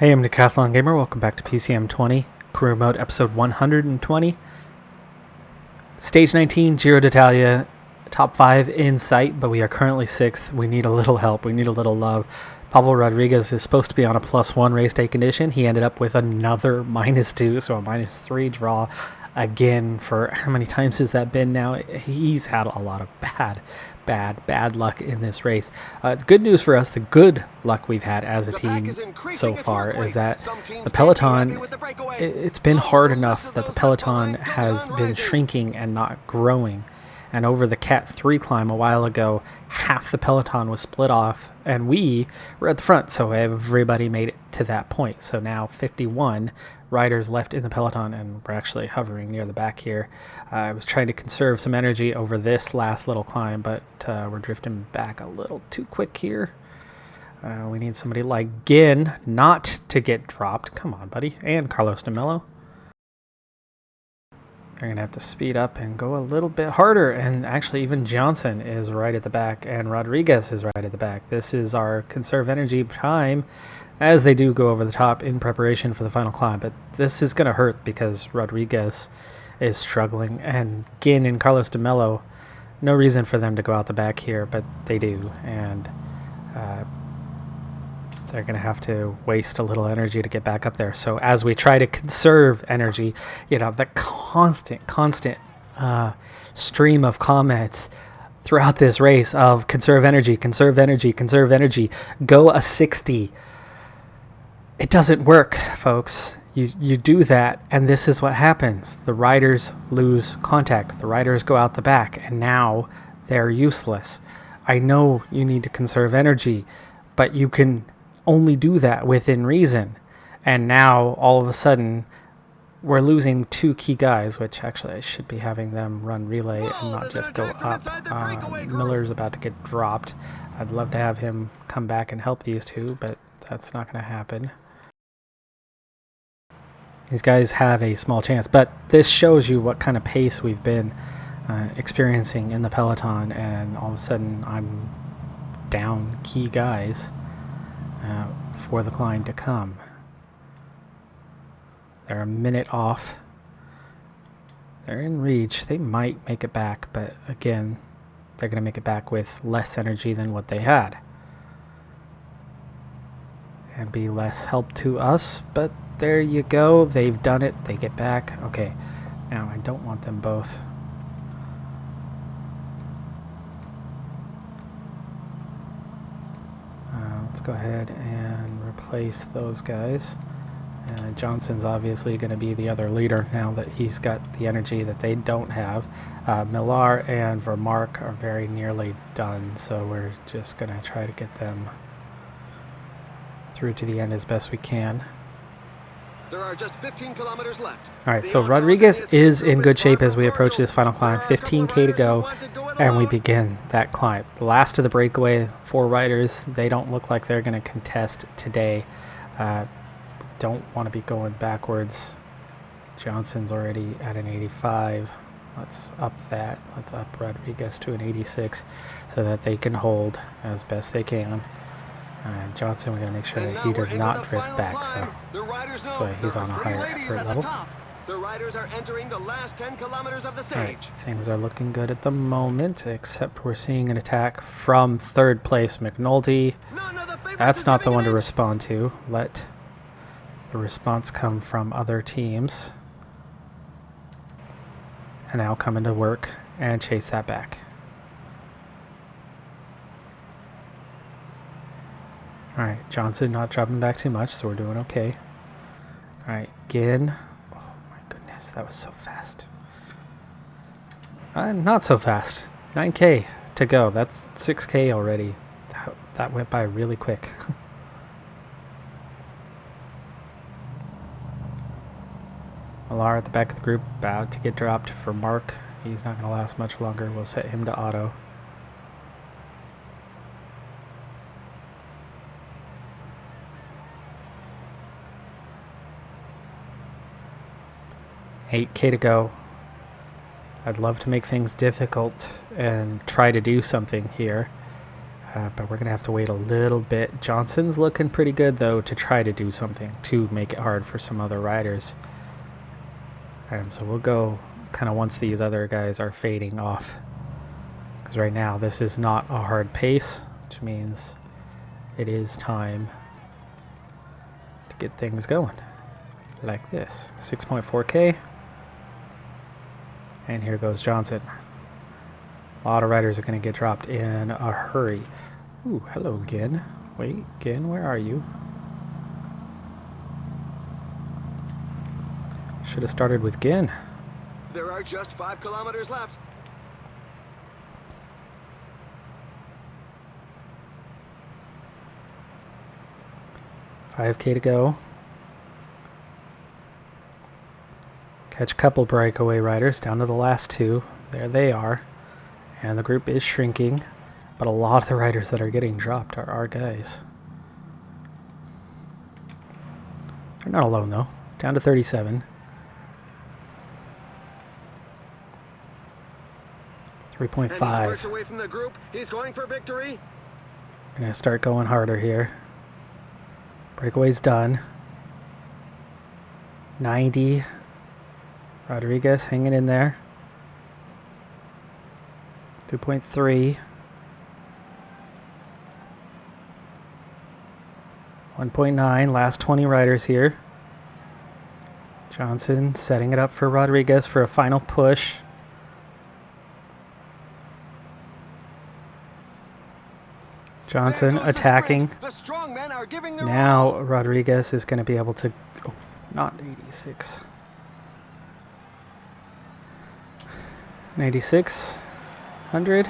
Hey, I'm Decathlon Gamer. Welcome back to PCM20, Career Mode episode 120. Stage 19, Giro d'Italia, top 5 in sight, but we are currently 6th. We need a little help. We need a little love. Pablo Rodriguez is supposed to be on a +1 race day condition. He ended up with another -2, so a -3 draw again. For how many times has that been now? He's had a lot of bad luck in this race. The good news for us, the good luck we've had as a team so far, is that the Peloton, it's been hard enough that the Peloton has been shrinking and not growing. And over the Cat 3 climb a while ago, half the Peloton was split off, and we were at the front, so everybody made it to that point. So now 51 riders left in the Peloton, and we're actually hovering near the back here. I was trying to conserve some energy over this last little climb, but we're drifting back a little too quick here. We need somebody like Ginn not to get dropped. Come on, buddy. And Carlos de Mello. They're going to have to speed up and go a little bit harder. And actually, even Johnson is right at the back, and Rodriguez is right at the back. This is our conserve energy time as they do go over the top in preparation for the final climb. But this is going to hurt because Rodriguez is struggling. And Ginn and Carlos de Mello, no reason for them to go out the back here, but they do. And they're going to have to waste a little energy to get back up there. So as we try to conserve energy, you know, the constant stream of comments throughout this race of conserve energy, go a 60. It doesn't work, folks. You do that, and this is what happens. The riders lose contact. The riders go out the back, and now they're useless. I know you need to conserve energy, but you can only do that within reason. And now all of a sudden we're losing 2 key guys, which actually I should be having them run relay and not just go up. Miller's about to get dropped. I'd love to have him come back and help these two, but that's not going to happen. These guys have a small chance, but this shows you what kind of pace we've been experiencing in the Peloton, and all of a sudden I'm down key guys for the climb to come. They're a minute off. They're in reach. They might make it back, but again, they're going to make it back with less energy than what they had. And be less help to us, but there you go. They've done it. They get back. Okay, now I don't want them both. Let's go ahead and replace those guys. Johnson's obviously going to be the other leader now that he's got the energy that they don't have. Millar and Vermark are very nearly done, so we're just going to try to get them through to the end as best we can. There are just 15 kilometers left. All right, so Rodriguez is in good shape as we approach this final climb. 15K to go, and we begin that climb. The last of the breakaway 4 riders, they don't look like they're going to contest today. Don't want to be going backwards. Johnson's already at an 85. Let's up that. Let's up Rodriguez to an 86 so that they can hold as best they can. And Johnson, we're going to make sure that he does not drift back, so that's why he's on a higher effort level. The riders are entering the last 10 kilometers of the stage. All right, things are looking good at the moment, except we're seeing an attack from 3rd place McNulty. That's not the one to respond to. Let the response come from other teams. And now come into work and chase that back. All right, Johnson not dropping back too much, so we're doing okay. All right, Ginn. Oh my goodness, that was so fast. Not so fast. 9K to go. That's 6K already. That went by really quick. Millar at the back of the group, about to get dropped for Mark. He's not going to last much longer. We'll set him to auto. $8K to go. I'd love to make things difficult and try to do something here. But we're going to have to wait a little bit. Johnson's looking pretty good, though, to try to do something to make it hard for some other riders. And so we'll go kind of once these other guys are fading off. Because right now, this is not a hard pace, which means it is time to get things going. Like this. 6.4K. And here goes Johnson. A lot of riders are going to get dropped in a hurry. Ooh, hello, Gin. Wait, Gin, where are you? Should have started with Gin. There are just 5 kilometers left. $5K to go. Catch a couple breakaway riders down to the last 2. There they are. And the group is shrinking. But a lot of the riders that are getting dropped are our guys. They're not alone, though. Down to 37. 3.5. Away from the group. He's going for victory. Gonna start going harder here. Breakaway's done. 90. Rodriguez hanging in there. 2.3. 1.9. Last 20 riders here. Johnson setting it up for Rodriguez for a final push. Johnson attacking. Now Rodriguez is going to be able to... Oh, not 86. 9600.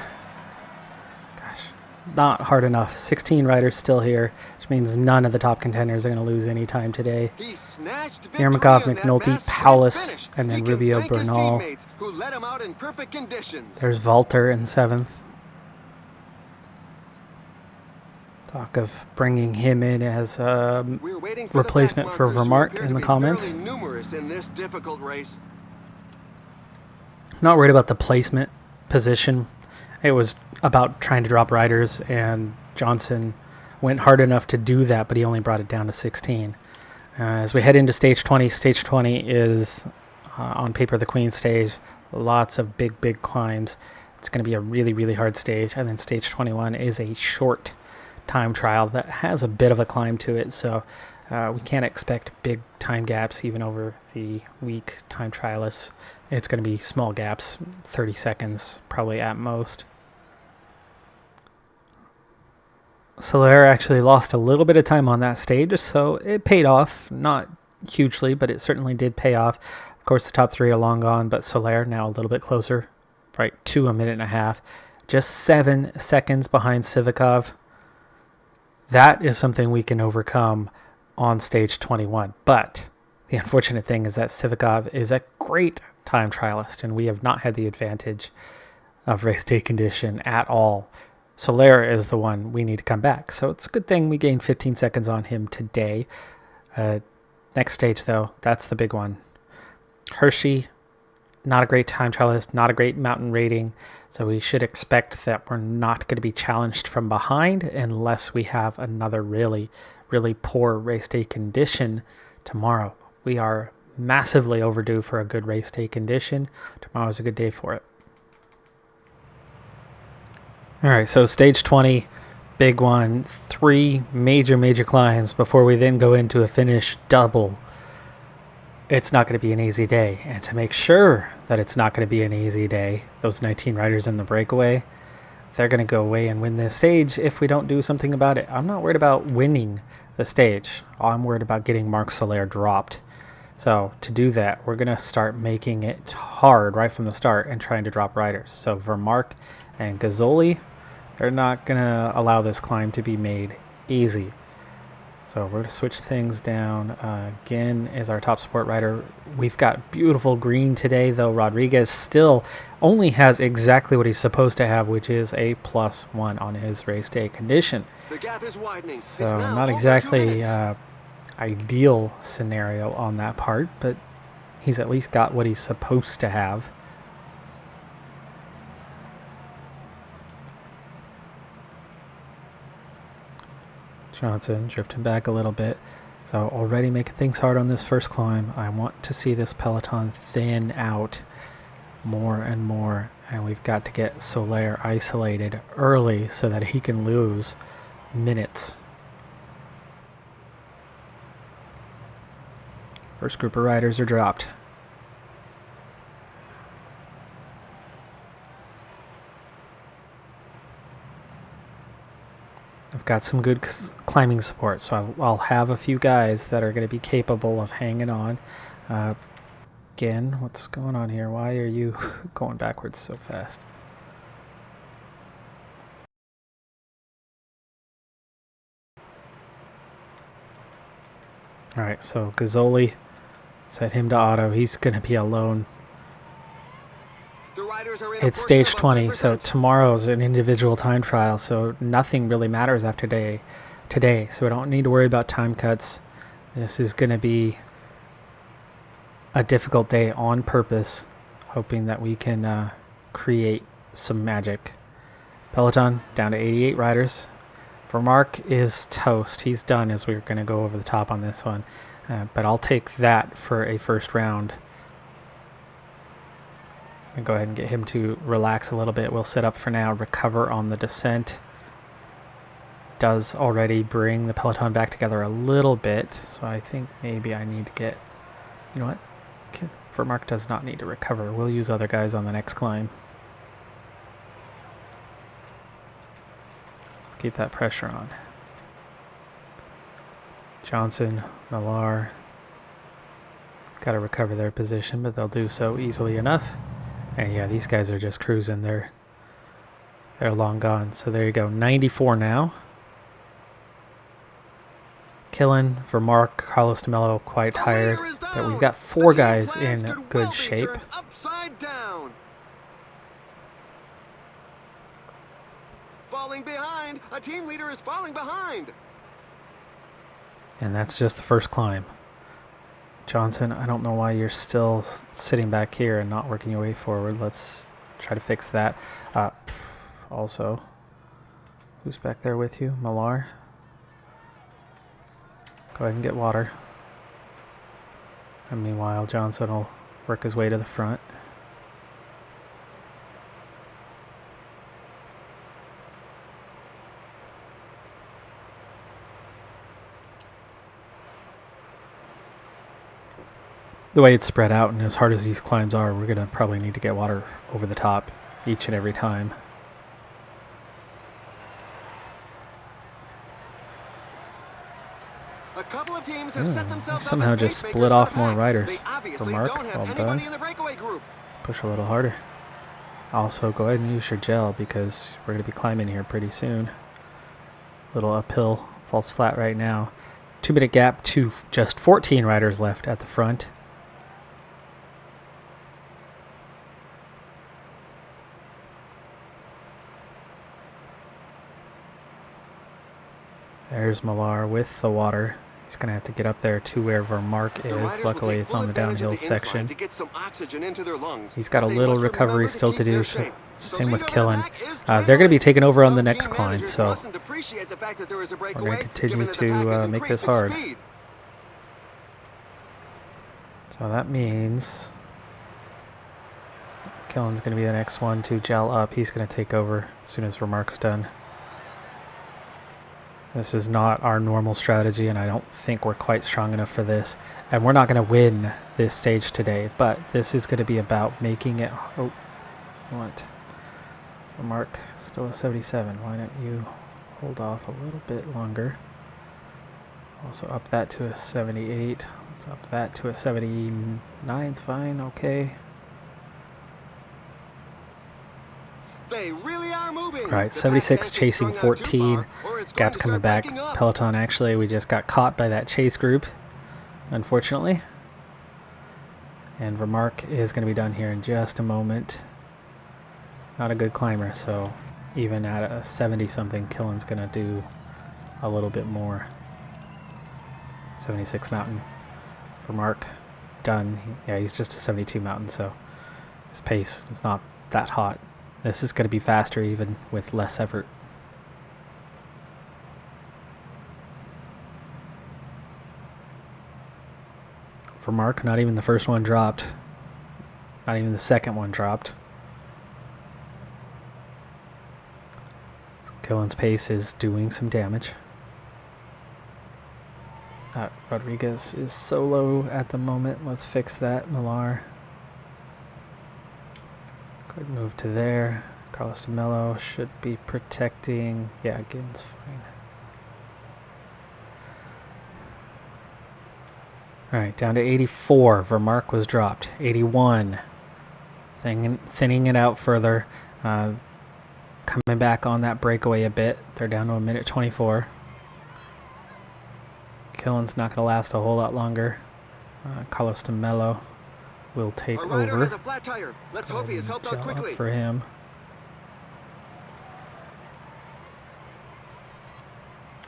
Gosh, not hard enough. 16 riders still here, which means none of the top contenders are going to lose any time today. Yermakov, McNulty, Paulus, and then Rubio Bernal. There's Valter in 7th. Talk of bringing him in as a replacement for Vermark in the comments. Not worried about the placement position. It was about trying to drop riders, and Johnson went hard enough to do that, but he only brought it down to 16. As we head into stage 20 is on paper the Queen stage. Lots of big climbs. It's going to be a really hard stage, and then stage 21 is a short time trial that has a bit of a climb to it, so we can't expect big time gaps even over the week time trialists. It's going to be small gaps, 30 seconds probably at most. Soler actually lost a little bit of time on that stage, so it paid off, not hugely, but it certainly did pay off. Of course, the top 3 are long gone, but Soler now a little bit closer, right to a minute and a half, just 7 seconds behind Sivikov. That is something we can overcome on stage 21. But the unfortunate thing is that Sivikov is a great time trialist, and we have not had the advantage of race day condition at all. Soler is the one we need to come back. So it's a good thing we gained 15 seconds on him today. Next stage, though, that's the big one. Hershey, not a great time trialist, not a great mountain rating. So we should expect that we're not going to be challenged from behind unless we have another really poor race day condition tomorrow. We are massively overdue for a good race day condition. Tomorrow's a good day for it. All right, so stage 20, big one. 3 major climbs before we then go into a finish double. It's not going to be an easy day. And to make sure that it's not going to be an easy day, those 19 riders in the breakaway, they're going to go away and win this stage if we don't do something about it. I'm not worried about winning the stage. I'm worried about getting Marc Soler dropped. So to do that, we're going to start making it hard right from the start and trying to drop riders. So Vermark and Gazzoli, they're not going to allow this climb to be made easy. So we're going to switch things down. Gin is our top support rider. We've got beautiful green today, though Rodriguez still only has exactly what he's supposed to have, which is a +1 on his race day condition. The gap is widening. So not exactly ideal scenario on that part, but he's at least got what he's supposed to have. Johnson drifting back a little bit. So already making things hard on this first climb. I want to see this peloton thin out more and more. And we've got to get Soler isolated early so that he can lose minutes. First group of riders are dropped. I've got some good climbing support, so I'll have a few guys that are going to be capable of hanging on. Again, what's going on here? Why are you going backwards so fast? Alright, so Gazzoli, set him to auto. He's going to be alone. It's stage 20, so tomorrow's an individual time trial, so nothing really matters after today. So we don't need to worry about time cuts. This is going to be a difficult day on purpose, hoping that we can create some magic. Peloton down to 88 riders. Vermark is toast. He's done, as we're going to go over the top on this one. But I'll take that for a first round. And go ahead and get him to relax a little bit. We'll set up for now, recover on the descent. Does already bring the peloton back together a little bit, so I think maybe I need to get, you know what, Vermark does not need to recover. We'll use other guys on the next climb. Let's keep that pressure on. Johnson, Millar, got to recover their position, but they'll do so easily enough. And yeah, these guys are just cruising. They're long gone. So there you go. 94 now. Killen, Vermark, Carlos de Mello quite tired. But we've got 4 guys in good shape. Falling behind. A team leader is falling behind. And that's just the first climb. Johnson, I don't know why you're still sitting back here and not working your way forward. Let's try to fix that. Also, who's back there with you? Millar? Go ahead and get water. And meanwhile, Johnson will work his way to the front. The way it's spread out and as hard as these climbs are, we're going to probably need to get water over the top each and every time. A couple of teams have set themselves somehow up as just pacemakers split for off the more pack. riders. They obviously Vermark, don't have well anybody done. in the breakaway group. Push a little harder. Also, go ahead and use your gel because we're going to be climbing here pretty soon. Little uphill, falls flat right now. 2-minute gap to just 14 riders left at the front. There's Millar with the water. He's going to have to get up there to where Vermark is. Luckily, it's on the downhill section. He's got a little recovery still to do. So same with Killen. They're going to be taking over on the next climb, so we're going to continue to make this hard. So that means Killen's going to be the next one to gel up. He's going to take over as soon as Vermark's done. This is not our normal strategy, and I don't think we're quite strong enough for this. And we're not going to win this stage today, but this is going to be about making it... Oh, what? Vermark, still a 77. Why don't you hold off a little bit longer? Also up that to a 78. Let's up that to a 79. It's fine, okay. They really are moving. Right, 76 chasing 14. Gap's coming back. Peloton, actually, we just got caught by that chase group, unfortunately. And Vermark is going to be done here in just a moment. Not a good climber, so even at a 70-something, Killen's going to do a little bit more. 76 mountain. Vermark, done. Yeah, he's just a 72 mountain, so his pace is not that hot. This is going to be faster even with less effort. for Mark. Not even the first one dropped. Not even the second one dropped. Killen's pace is doing some damage. Rodriguez is solo at the moment. Let's fix that. Millar. Good move to there. Carlos de Mello should be protecting. Yeah, Gin's fine. Alright, down to 84. Vermark was dropped. 81. Thinning it out further. Coming back on that breakaway a bit. They're down to 1:24. Killen's not going to last a whole lot longer. Carlos de Mello will take Our rider over. has a flat tire. Let's hope he is helped out Gel quickly. up for him.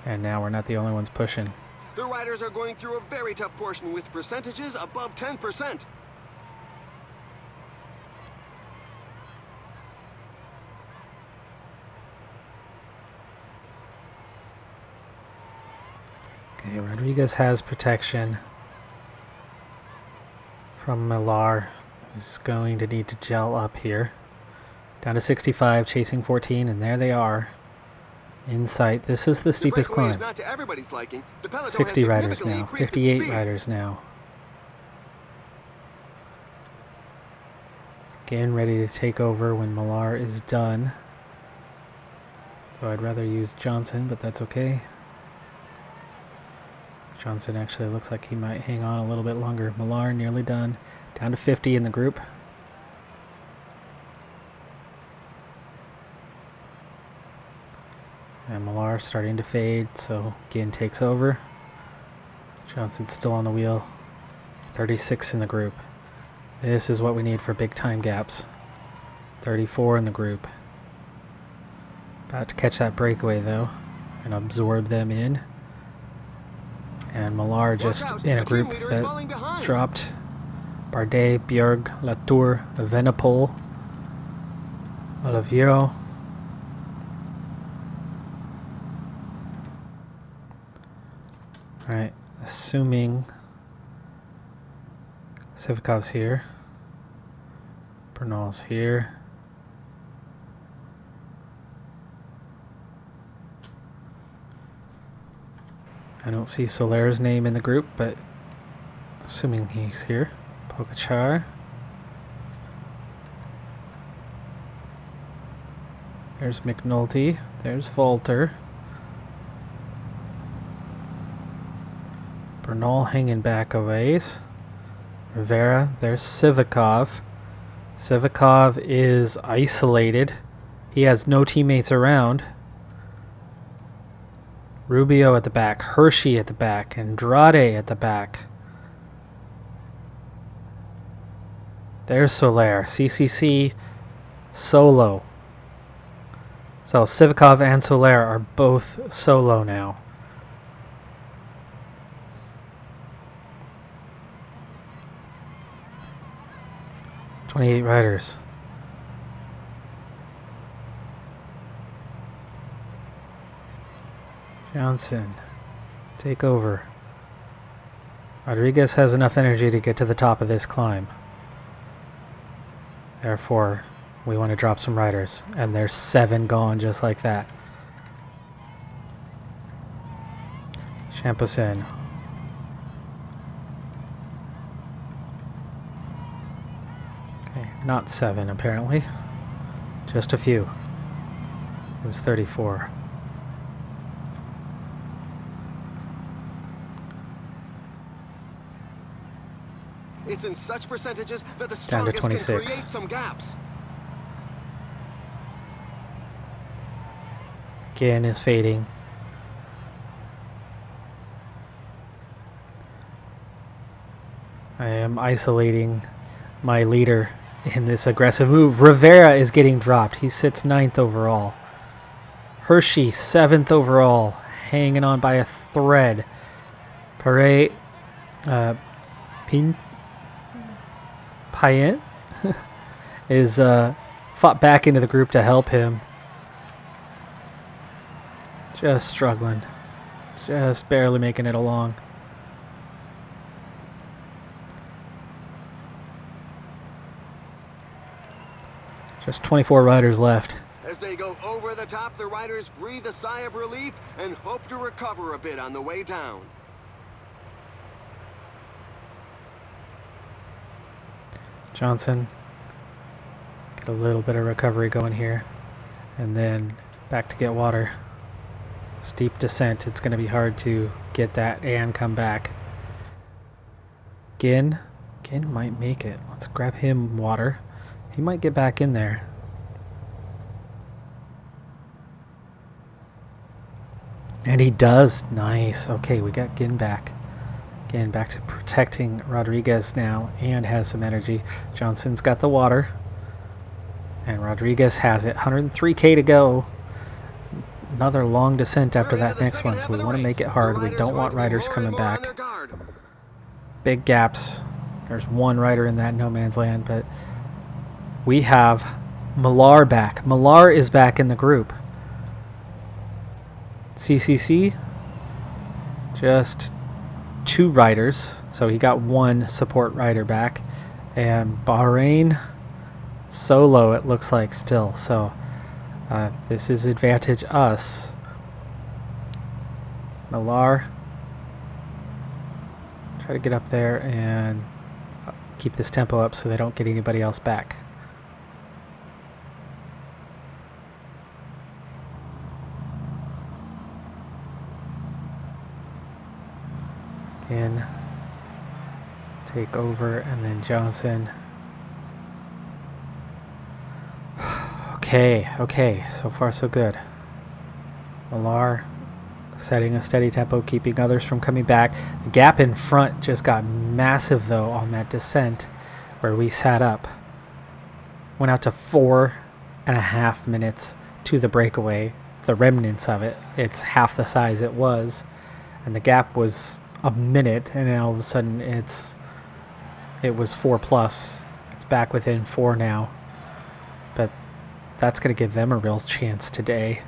And now we're not the only ones pushing. The riders are going through a very tough portion with percentages above 10%. Okay, Rodriguez has protection from Millar, who's going to need to gel up here. Down to 65, chasing 14, and there they are. In sight. This is the steepest breakaway is climb. not to everybody's liking. The Peloton 60 has riders significantly now. increased its 58 speed. riders now. Again, ready to take over when Millar is done. Though I'd rather use Johnson, but that's okay. Johnson actually looks like he might hang on a little bit longer. Millar nearly done. Down to 50 in the group. And Millar starting to fade, so Ginn takes over. Johnson's still on the wheel. 36 in the group. This is what we need for big time gaps. 34 in the group. About to catch that breakaway though and absorb them in. And Millar just in a group that dropped. Bardet, Bjerg, Latour, Evenepoel, Oliveira. Alright, assuming Sivakov's here. Bernal's here. I don't see Solaire's name in the group, but assuming he's here. Pogačar. There's McNulty. There's Volter. Bernal hanging back a ways. Rivera. There's Sivakov. Sivakov is isolated. He has no teammates around. Rubio at the back. Hershey at the back. Andrade at the back. There's Soler. CCC solo. So Sivakov and Soler are both solo now. $28 riders. Johnson, take over. Rodriguez has enough energy to get to the top of this climb. Therefore, we want to drop some riders. And there's 7 gone just like that. Champosen. Okay, not 7 apparently. Just a few. It was 34. It's in such percentages that the Down to strongest 26. can create some gaps. Ginn is fading. I am isolating my leader in this aggressive move. Rivera is getting dropped. He sits 9th overall. Hershey 7th overall, hanging on by a thread. Payet is fought back into the group to help him. Just struggling. Just barely making it along. Just 24 riders left. As they go over the top, the riders breathe a sigh of relief and hope to recover a bit on the way down. Johnson, get a little bit of recovery going here, and then back to get water. Steep descent, it's going to be hard to get that and come back. Ginn might make it. Let's grab him water. He might get back in there. And he does. Nice. Okay, we got Ginn back. Again, back to protecting Rodriguez now and has some energy. Johnson's got the water. And Rodriguez has it. 103K to go. Another long descent after that next one, so we want to make it hard. We don't want riders coming back. Big gaps. There's one rider in that no man's land, but we have Millar back. Millar is back in the group. CCC, just 2 riders, so he got 1 support rider back. And Bahrain, solo it looks like still, so this is advantage us. Millar, try to get up there and keep this tempo up so they don't get anybody else back. Again, take over, and then Johnson. Okay, so far so good. Millar setting a steady tempo, keeping others from coming back. The gap in front just got massive though on that descent where we sat up. Went out to 4.5 minutes to the breakaway. The remnants of it, it's half the size it was, and the gap was a minute, and then all of a sudden it was 4+. It's back within 4 now, but that's going to give them a real chance today.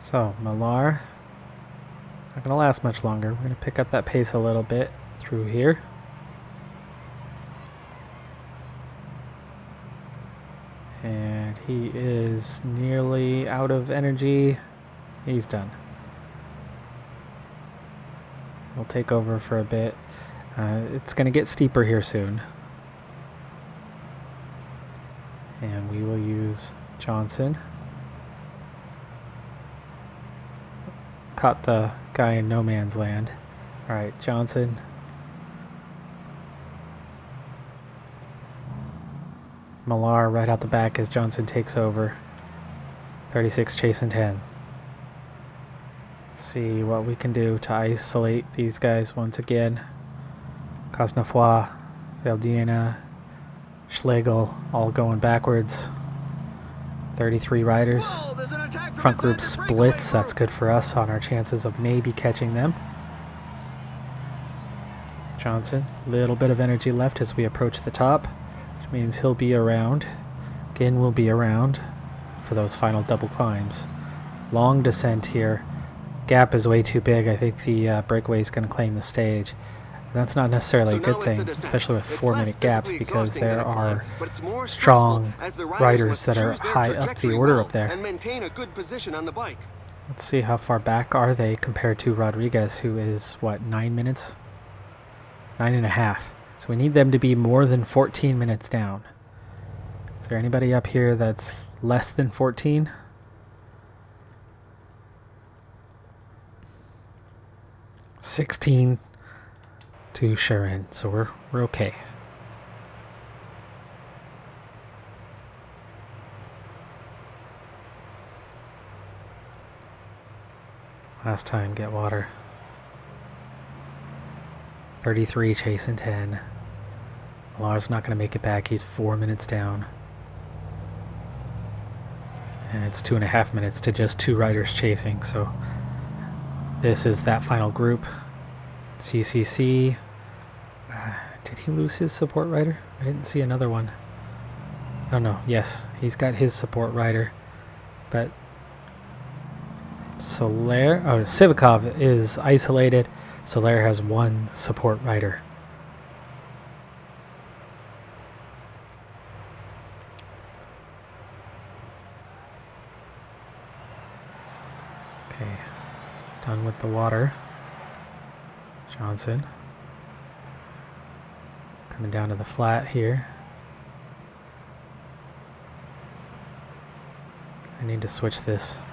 So Millar, not going to last much longer. We're going to pick up that pace a little bit through here. And he is nearly out of energy. He's done. We'll take over for a bit. It's going to get steeper here soon. And we will use Johnson. Caught the guy in no man's land. Alright, Johnson. Millar right out the back as Johnson takes over. 36 chasing 10. Let's see what we can do to isolate these guys once again. Cosnefroy, Valdiena, Schlegel all going backwards. 33 riders. Front group splits. That's good for us on our chances of maybe catching them. Johnson, little bit of energy left as we approach the top, which means he'll be around. Ginn will be around for those final double climbs. Long descent here. Gap is way too big. I think the breakaway is going to claim the stage. That's not necessarily a good thing, especially with 4-minute gaps, because there are strong riders that are high up the order up there. Let's see how far back are they compared to Rodriguez, who is, what, 9 minutes? 9.5. So we need them to be more than 14 minutes down. Is there anybody up here that's less than 14? $16 to Sharon, so we're okay. Last time, get water. 33 chasing 10. Millar's not going to make it back. He's 4 minutes down. And it's 2.5 minutes to just 2 riders chasing, so this is that final group. CCC. Did he lose his support rider? I didn't see another one. Oh no, yes, he's got his support rider. But Civikov is isolated, Soler has one support rider. Okay, done with the water. Johnson. Coming down to the flat here. I need to switch this.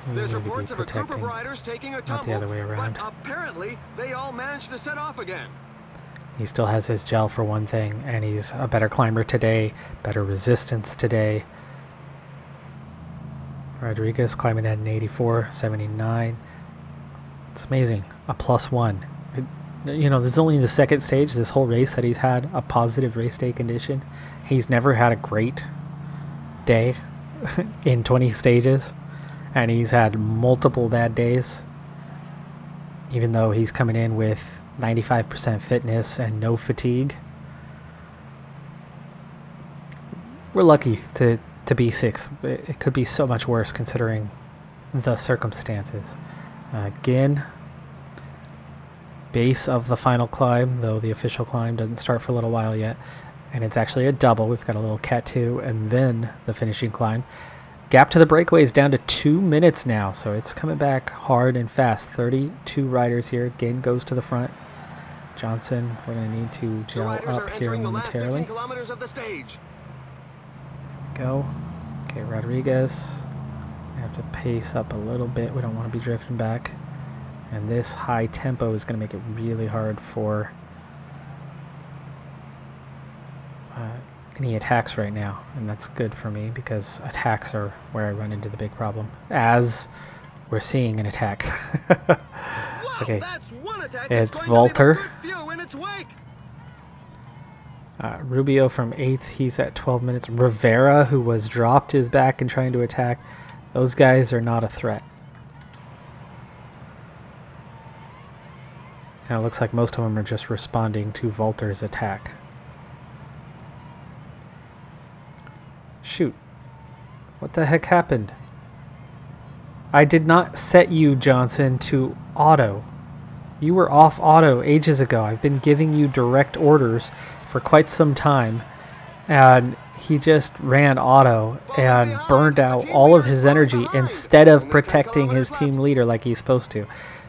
There's reports of a group of riders taking a tumble, not the other way around. but apparently they all managed to set off again. He still has his gel for one thing, and he's a better climber today, better resistance today. Rodriguez climbing at an 84.79. It's amazing. A +1. You know, this is only the second stage this whole race that he's had a positive race day condition. He's never had a great day in 20 stages, and he's had multiple bad days, even though he's coming in with 95% fitness and no fatigue. We're lucky to be sixth. It could be so much worse considering the circumstances. Again, base of the final climb, though the official climb doesn't start for a little while yet, and it's actually a double. We've got a little cat 2 and then the finishing climb. Gap to the breakaway is down to 2 minutes now, so it's coming back hard and fast. 32 riders here. Again goes to the front. Johnson, we're going to need to gel up here momentarily. Kilometers of the stage. Go. Okay, Rodriguez. We have to pace up a little bit. We don't want to be drifting back. And this high tempo is going to make it really hard for any attacks right now. And that's good for me because attacks are where I run into the big problem. As we're seeing an attack. Whoa, okay, that's one attack it's Valter. in its wake. Rubio from 8th, he's at 12 minutes. Rivera, who was dropped, is back and trying to attack. Those guys are not a threat. And it looks like most of them are just responding to Valter's attack. Shoot. What the heck happened? I did not set you, Johnson, to auto. You were off auto ages ago. I've been giving you direct orders for quite some time, and he just ran auto and burned out all of his energy instead of protecting his team leader like he's supposed to.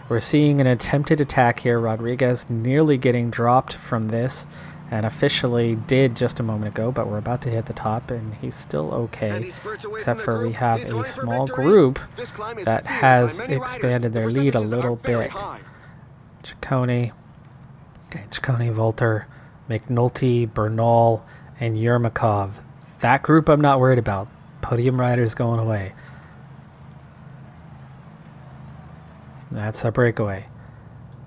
We're seeing an attempted attack here. Rodriguez nearly getting dropped from this, and officially did just a moment ago, but we're about to hit the top, and he's still okay, except for we have a small group that has expanded their lead a little bit. Ciccone, Valter, McNulty, Bernal, and Yermakov. That group I'm not worried about. Podium riders going away. That's our breakaway.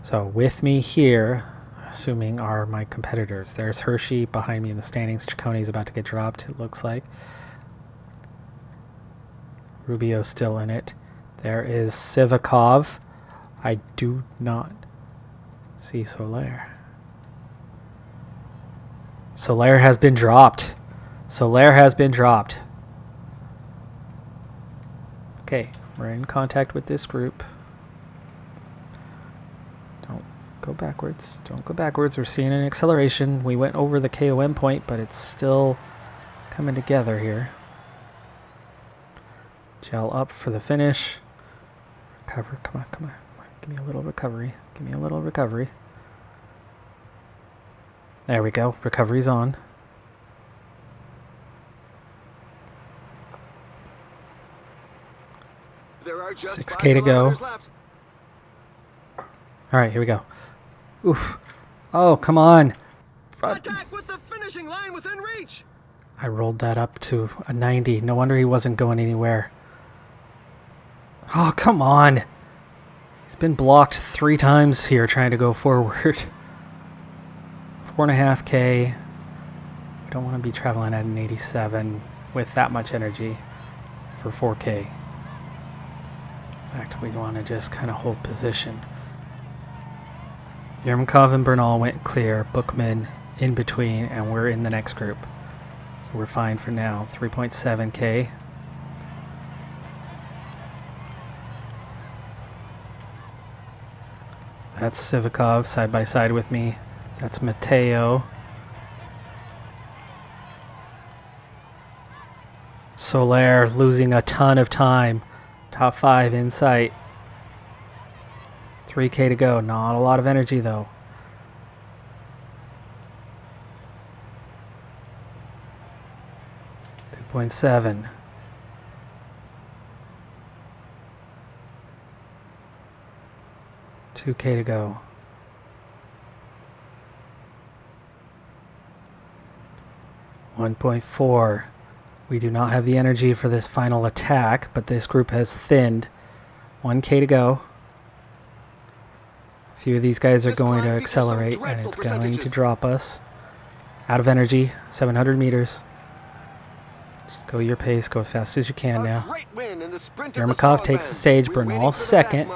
So with me here, assuming are my competitors. There's Hershey behind me in the standings. Ciccone's about to get dropped, it looks like. Rubio's still in it. There is Sivakov. I do not see Soler. Soler has been dropped. Soler has been dropped. Okay, we're in contact with this group. Don't go backwards. Don't go backwards. We're seeing an acceleration. We went over the KOM point, but it's still coming together here. Gel up for the finish. Recover. Come on, come on. Give me a little recovery. Give me a little recovery. There we go. Recovery's on. There are just 6K to go. left. All right, here we go. Oof. Oh, come on. Attack with the finishing line within reach. I rolled that up to a 90. No wonder he wasn't going anywhere. Oh, come on. He's been blocked 3 times here trying to go forward. 4.5K. We don't want to be traveling at an 87 with that much energy for 4K. In fact, we want to just kind of hold position. Yermakov and Bernal went clear. Bookman in between, and we're in the next group. So we're fine for now. 3.7K. That's Sivikov side by side with me. That's Matteo. Soler losing a ton of time. Top 5 in sight. 3K to go. Not a lot of energy though. .7. $2K to go. $1.4. We do not have the energy for this final attack, but this group has thinned. $1K to go. A few of these guys are going to accelerate, and it's going to drop us. Out of energy, 700 meters. Just go your pace, go as fast as you can now. Yermakov takes the stage, Bernal second,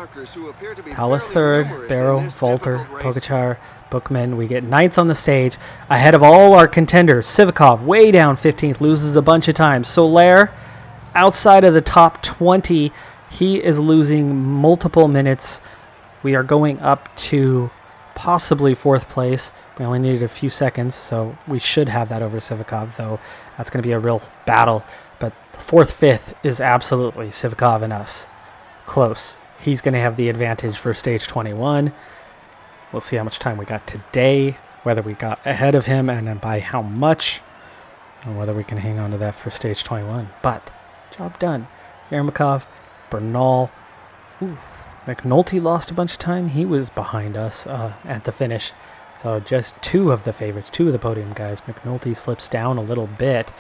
Paulus third, Barrow, Volter, Pogačar, Bookman. We get 9th on the stage, ahead of all our contenders. Sivikov way down 15th, loses a bunch of time. Soler outside of the top 20, he is losing multiple minutes. We are going up to possibly 4th place. We only needed a few seconds, so we should have that over Sivikov, though that's going to be a real battle. But 4th, 5th is absolutely Sivikov and us. Close. He's going to have the advantage for stage 21. We'll see how much time we got today, whether we got ahead of him and by how much, and whether we can hang on to that for stage 21. But, job done. Yermakov, Bernal. Ooh. McNulty lost a bunch of time. He was behind us at the finish. So just 2 of the favorites, 2 of the podium guys. McNulty slips down a little bit.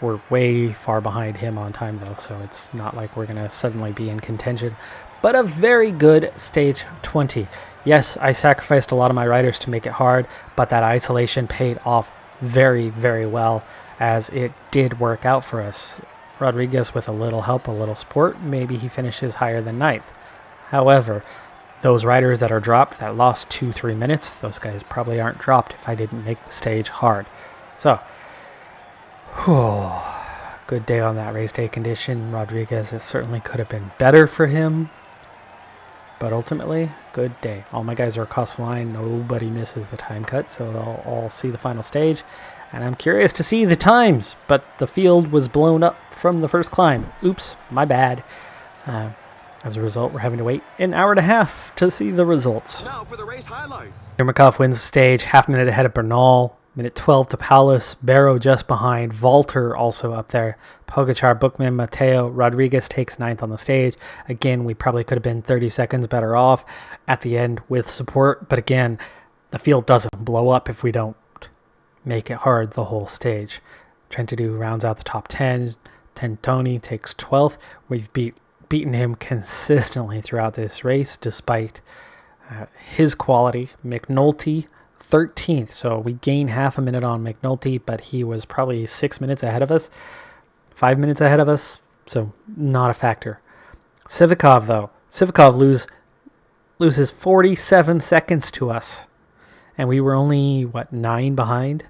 We're way far behind him on time, though, so it's not like we're going to suddenly be in contention. But a very good stage 20. Yes, I sacrificed a lot of my riders to make it hard, but that isolation paid off very, very well, as it did work out for us. Rodriguez with a little help, a little support, maybe he finishes higher than 9th. However, those riders that are dropped, that lost 2-3 minutes, those guys probably aren't dropped if I didn't make the stage hard. So, good day on that race day condition. Rodriguez, it certainly could have been better for him, but ultimately, good day. All my guys are across the line. Nobody misses the time cut, so they'll all see the final stage. And I'm curious to see the times, but the field was blown up from the first climb. Oops, my bad. As a result, we're having to wait an hour and a half to see the results. Now for the race highlights. Yermakov wins the stage, half minute ahead of Bernal. Minute 12 to Paulus. Barrow just behind. Volter also up there. Pogačar, Bookman, Matteo. Rodriguez takes 9th on the stage. Again, we probably could have been 30 seconds better off at the end with support. But again, the field doesn't blow up if we don't make it hard the whole stage. Trentadue rounds out the top 10. Tentoni takes 12th. We've beaten him consistently throughout this race despite his quality. McNulty 13th, so we gained half a minute on McNulty, but he was probably 6 minutes ahead of us, 5 minutes ahead of us, so not a factor. Sivikov, though, loses 47 seconds to us, and we were only 9 behind,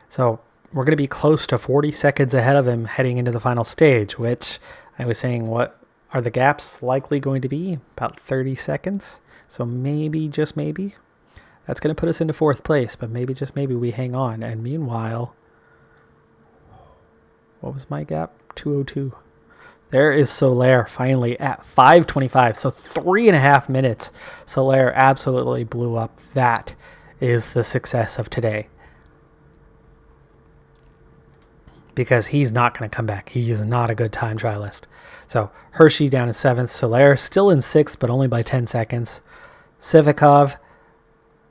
so we're going to be close to 40 seconds ahead of him heading into the final stage, which I was saying, what are the gaps likely going to be? About 30 seconds. So maybe, just maybe, that's going to put us into 4th place, but maybe, just maybe, we hang on. And meanwhile, what was my gap? 2:02. There is Soler finally at 5:25. So 3.5 minutes. Soler absolutely blew up. That is the success of today. Because he's not going to come back. He is not a good time trialist. So Hershey down in 7th. Soler still in 6th, but only by 10 seconds. Sivikov,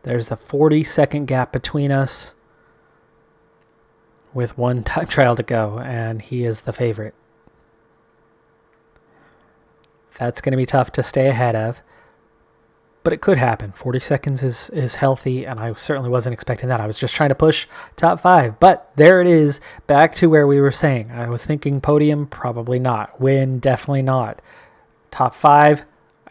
there's the 40-second gap between us with 1 time trial to go, and he is the favorite. That's going to be tough to stay ahead of, but it could happen. 40 seconds is healthy, and I certainly wasn't expecting that. I was just trying to push top 5, but there it is, back to where we were saying. I was thinking podium, probably not. Win, definitely not. Top 5,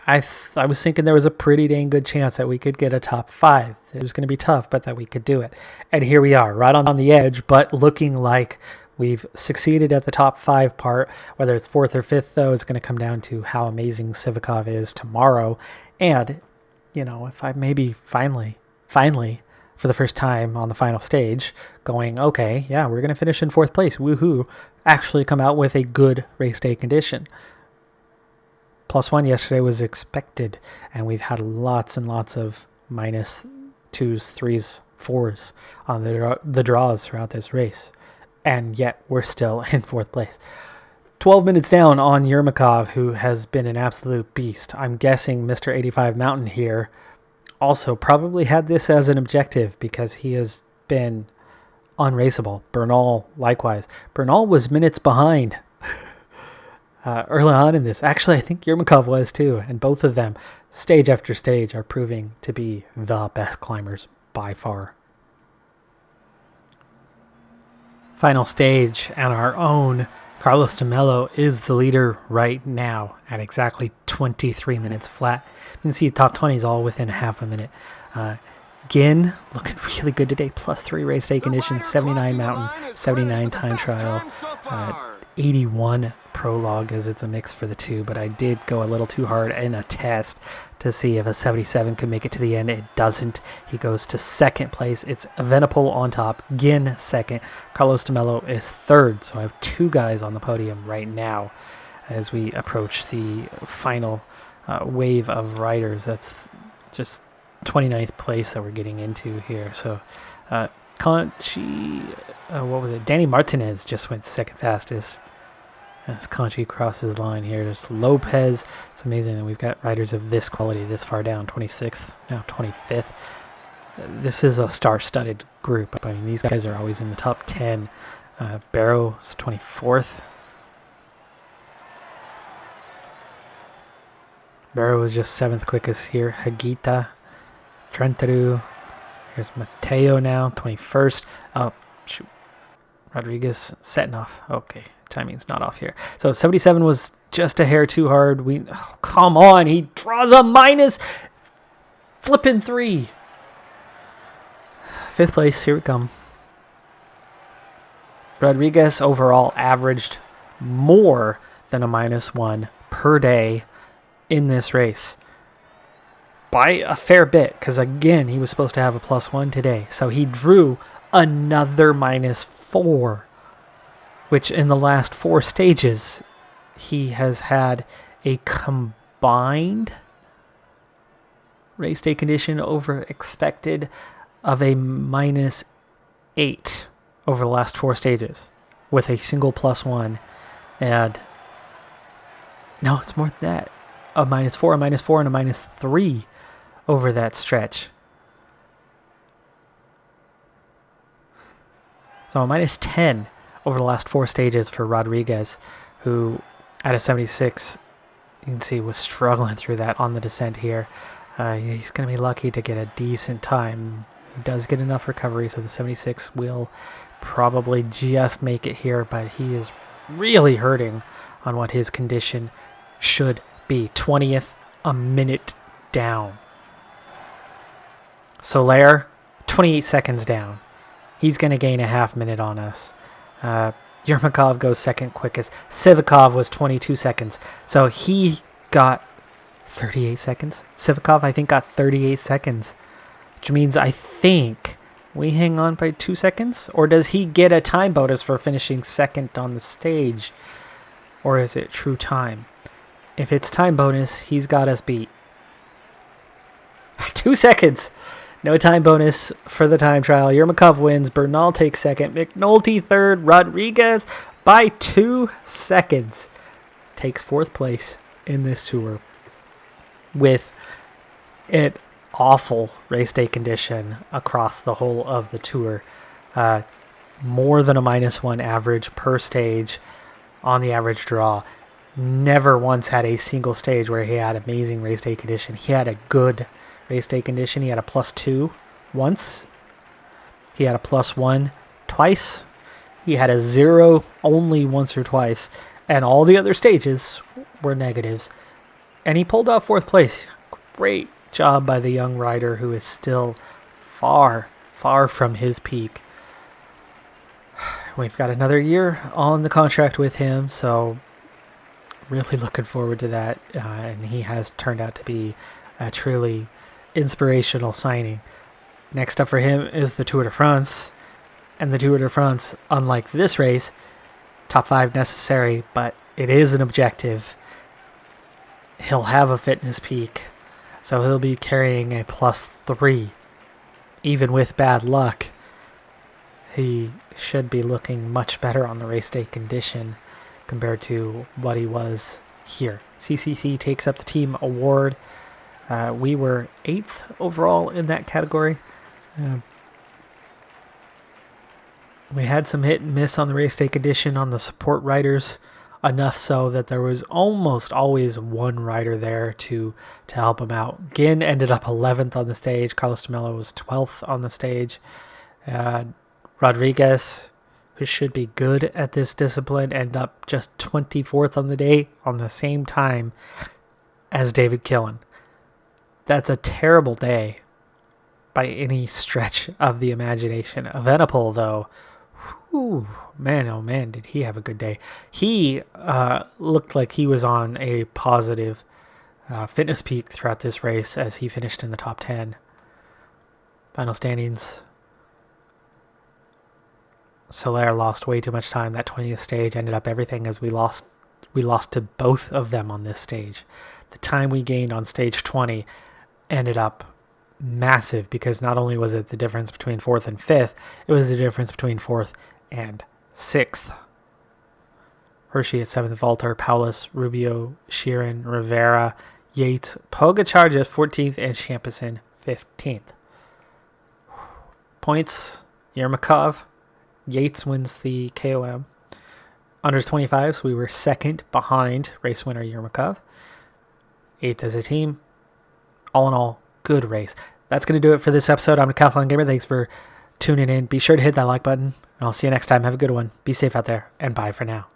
I was thinking there was a pretty dang good chance that we could get a top 5. It was going to be tough, but that we could do it. And here we are, right on the edge, but looking like we've succeeded at the top 5 part. Whether it's 4th or 5th, though, it's going to come down to how amazing Sivikov is tomorrow. And if I maybe finally, for the first time on the final stage, going, okay, yeah, we're going to finish in 4th place, woohoo, actually come out with a good race day condition. +1 yesterday was expected, and we've had lots and lots of -2s, 3s, 4s on the draws throughout this race, and yet we're still in 4th place. 12 minutes down on Yermakov, who has been an absolute beast. I'm guessing Mr. 85 Mountain here also probably had this as an objective because he has been unraceable. Bernal, likewise. Bernal was minutes behind early on in this. Actually, I think Yermakov was too, and both of them, stage after stage, are proving to be the best climbers by far. Final stage, and our own Carlos de Mello is the leader right now at exactly 23 minutes flat. You can see the top 20 is all within half a minute. Ginn looking really good today. +3 race day conditions, 79 mountain, 79 time trial, 81 prologue, as it's a mix for the two, but I did go a little too hard in a test to see if a 77 could make it to the end. It doesn't. He goes to 2nd place. It's Evenepoel on top, Ginn 2nd, Carlos de Mello is 3rd. So I have 2 guys on the podium right now as we approach the final wave of riders. That's just 29th place that we're getting into here. So Conchi, what was it? Danny Martinez just went 2nd fastest as Conchi crosses the line here. There's Lopez. It's amazing that we've got riders of this quality this far down. 26th, now 25th. This is a star-studded group. I mean, these guys are always in the top 10. Barrow's 24th. Barrow was just 7th quickest here. Hagita, Trentaru. Here's Mateo now, 21st. Oh, shoot. Rodriguez setting off. Okay, timing's not off here. So 77 was just a hair too hard. Come on, he draws a minus flipping 3. 5th place, here we come. Rodriguez overall averaged more than a -1 per day in this race. By a fair bit, because again, he was supposed to have a +1 today. So he drew another -4, which in the last 4 stages, he has had a combined race day condition over expected of a -8 over the last 4 stages with a single +1. And no, it's more than that. A -4, a -4, and a -3 over that stretch. So a -10 over the last 4 stages for Rodriguez, who at a 76, you can see was struggling through that on the descent here. He's going to be lucky to get a decent time. He does get enough recovery, so the 76 will probably just make it here, but he is really hurting on what his condition should be. 20th, a minute down. Soler, 28 seconds down. He's going to gain a half minute on us. Yermakov goes 2nd quickest. Sivakov was 22 seconds. So he got 38 seconds. Sivakov, I think, got 38 seconds. Which means I think we hang on by 2 seconds? Or does he get a time bonus for finishing 2nd on the stage? Or is it true time? If it's time bonus, he's got us beat. 2 seconds. No time bonus for the time trial. Yermakov wins. Bernal takes 2nd. McNulty 3rd. Rodriguez by 2 seconds takes 4th place in this tour with an awful race day condition across the whole of the tour. More than a -1 average per stage on the average draw. Never once had a single stage where he had amazing race day condition. He had a good race day condition. He had a +2 once. He had a +1 twice. He had a 0 only once or twice. And all the other stages were negatives. And he pulled off 4th place. Great job by the young rider who is still far, far from his peak. We've got another year on the contract with him, so really looking forward to that. And he has turned out to be a truly inspirational signing. Next up for him is the Tour de France. And the Tour de France, unlike this race, top 5 necessary, but it is an objective. He'll have a fitness peak, so he'll be carrying a +3. Even with bad luck, he should be looking much better on the race day condition compared to what he was here. CCC takes up the team award. We were 8th overall in that category. We had some hit and miss on the race day condition on the support riders, enough so that there was almost always one rider there to help him out. Ginn ended up 11th on the stage. Carlos de Mello was 12th on the stage. Rodriguez, who should be good at this discipline, ended up just 24th on the day on the same time as David Killen. That's a terrible day by any stretch of the imagination. Evenepoel, though, whew, man, oh man, did he have a good day. He looked like he was on a positive fitness peak throughout this race as he finished in the top 10. Final standings. Soler lost way too much time. That 20th stage ended up everything as we lost to both of them on this stage. The time we gained on stage 20 ended up massive because not only was it the difference between 4th and 5th, it was the difference between 4th and 6th. Hershey at 7th, Valter, Paulus, Rubio, Sheeran, Rivera, Yates, Pogacar just 14th, and Champison 15th. Points, Yermakov. Yates wins the KOM. Under 25s, we were 2nd behind race winner Yermakov. 8th as a team. All in all, good race. That's going to do it for this episode. I'm Decathlon Gamer. Thanks for tuning in. Be sure to hit that like button, and I'll see you next time. Have a good one. Be safe out there, and bye for now.